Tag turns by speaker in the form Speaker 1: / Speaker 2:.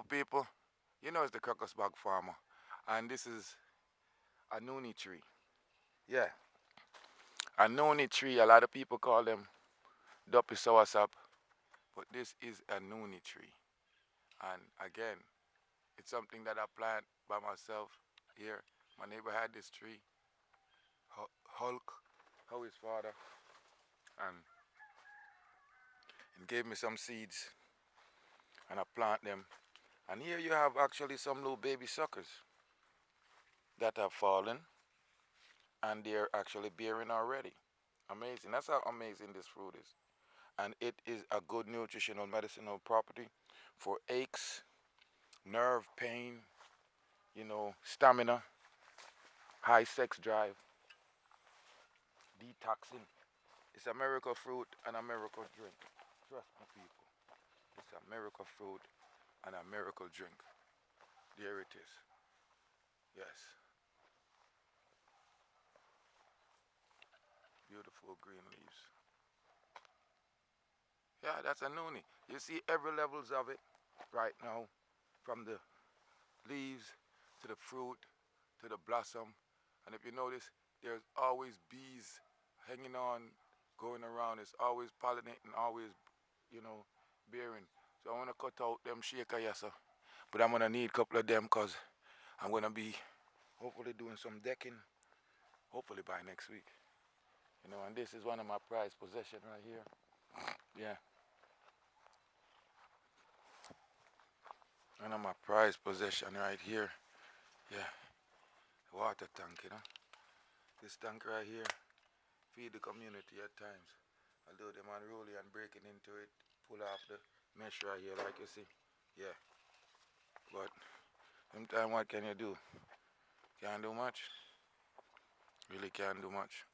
Speaker 1: people, you know it's the Crocus Bag Farmer, and this is a Noni tree. Yeah, a Noni tree. A lot of people call them Duppy soursop, but this is a Noni tree. And again, it's something that I plant by myself here. My neighbor had this tree, Hulk, how his father, and he gave me some seeds, and I plant them. And here you have actually some little baby suckers that have fallen, and they're actually bearing already. Amazing. That's how amazing this fruit is. And it is a good nutritional medicinal property for aches, nerve pain, stamina, high sex drive, detoxing. It's a miracle fruit and a miracle drink. Trust me, people. It's a miracle fruit and a miracle drink. There it is. Yes. Beautiful green leaves. Yeah, that's a Noni. You see every levels of it right now, from the leaves to the fruit to the blossom. And if you notice, there's always bees hanging on, going around. It's always pollinating, always, bearing. So I want to cut out them shaker yassa. But I'm going to need a couple of them because I'm going to be hopefully doing some decking, hopefully by next week. And this is one of my prized possessions right here. Yeah. One of my prized possession right here. Yeah. Water tank. This tank right here feed the community at times. Although them unruly and breaking into it, pull off the mesh right here like you see. Yeah. But sometimes what can you do? Can't do much. Really can't do much.